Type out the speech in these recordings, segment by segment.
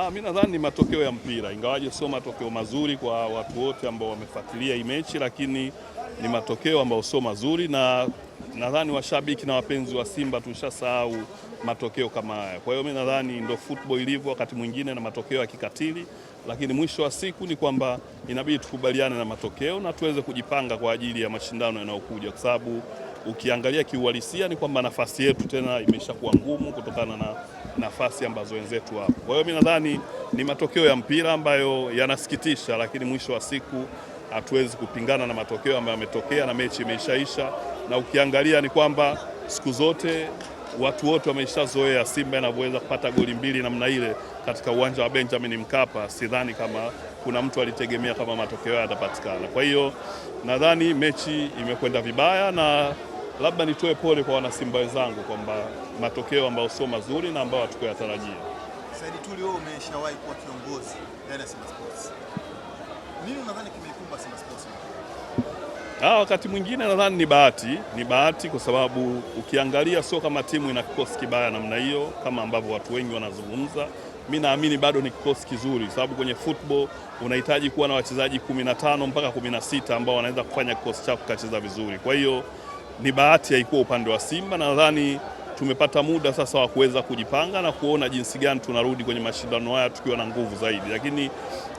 Mimi nadhani ni matokeo ya mpira, ingawaje sio matokeo mazuri kwa watu wote ambao wamefuatilia hii mechi, lakini ni matokeo ambayo sio mazuri, na nadhani washabiki na wapenzi wa Simba tushasahau matokeo kama haya. Kwa hiyo mimi nadhani ndio football ilivyo, wakati mwingine na matokeo ya kikatili, lakini mwisho wa siku ni kwamba inabidi tukubaliane na matokeo na tuweze kujipanga kwa ajili ya mashindano yanayokuja, kwa sababu ukiangalia kiuhalisia ni kwamba nafasi yetu tena imeshakuwa ngumu kutokana na nafasi ambazo wenzetu hapo. Kwa hiyo mimi nadhani ni matokeo ya mpira ambayo yanasikitisha, lakini mwisho wa siku hatuwezi kupingana na matokeo ambayo yametokea na mechi imeshaisha. Na ukiangalia ni kwamba siku zote watu wote wameshazoea Simba inavyoweza kupata goli mbili namna ile katika uwanja wa Benjamin Mkapa. Sidhani kama kuna mtu alitegemea kama matokeo yatapatikana. Kwa hiyo nadhani mechi imekwenda vibaya, na labda nitoe pole kwa wanasimba wenzangu kwamba matokeo ambayo sio mazuri na ambayo hatukuyatarajia. Said Tuli, wewe umeshawahi kuwa kiongozi ndani ya Simba Sports. Nini unadhani kimeikumba Simba Sports? Wakati mwingine nadhani ni bahati kwa sababu ukiangalia sio kama timu ina kikosi kibaya namna hiyo kama ambavyo watu wengi wanazungumza. Mimi naamini bado ni kikosi kizuri, sababu kwenye football unahitaji kuwa na wachezaji 15 mpaka 16 ambao wanaweza kufanya kikosi chako kacheza vizuri. Kwa hiyo ni bahati haikuwa upande wa Simba, na nadhani tumepata muda sasa wa kuweza kujipanga na kuona jinsi gani tunarudi kwenye mashindano haya tukiwa na nguvu zaidi, lakini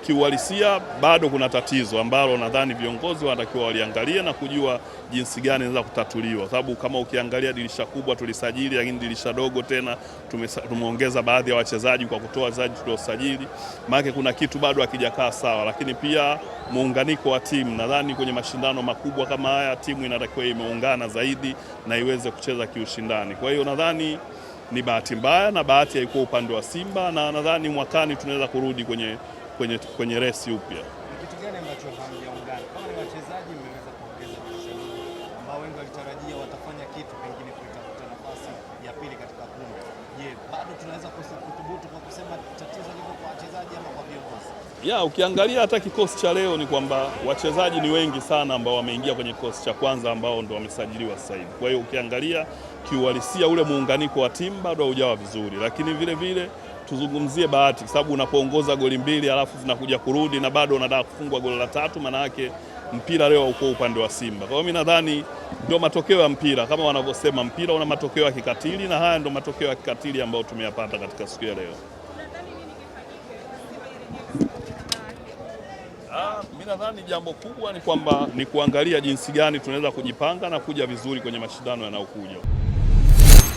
kiuhalisia bado kuna tatizo ambalo nadhani viongozi wanatakiwa waliangalia na kujua jinsi gani inaweza kutatuliwa, sababu kama ukiangalia dirisha kubwa tulisajili, lakini dirisha dogo tena tumeongeza baadhi ya wachezaji kwa kutoa wachezaji tuliosajili, maana kuna kitu bado hakijakaa sawa. Lakini pia muunganiko wa timu, nadhani kwenye mashindano makubwa kama haya timu inatakiwa imeungana zaidi na iweze kucheza kiushindani. Kwa hiyo nadhani ni bahati mbaya na bahati haikuwa upande wa Simba, na nadhani mwakani tunaweza kurudi kwenye resi upya. Kitu gani ambacho hamjaungana? Kama ni wachezaji mmeweza kuongeza wachezaji ambao wengi walitarajia watafanya kitu pengine kutafuta nafasi ya pili katika kundi. Je, bado tunaweza kuthubutu kwa kusema tatizo liko kwa wachezaji ama kwa viongozi? Ukiangalia hata kikosi cha leo ni kwamba wachezaji ni wengi sana ambao wameingia kwenye kikosi cha kwanza ambao ndo wamesajiliwa sasa hivi. Kwa hiyo ukiangalia kiuhalisia ule muunganiko wa timu bado haujawa vizuri, lakini vile vile tuzungumzie bahati, kwa sababu unapoongoza goli mbili alafu zinakuja kurudi na bado unataka kufungwa goli la tatu, maana yake mpira leo uko upande wa Simba. Kwa hiyo mimi nadhani ndio matokeo ya mpira, kama wanavyosema mpira una matokeo ya kikatili, na haya ndio matokeo ya kikatili ambayo tumeyapata katika siku ya leo. Mimi nadhani jambo kubwa ni kwamba ni kuangalia jinsi gani tunaweza kujipanga na kuja vizuri kwenye mashindano yanayokuja.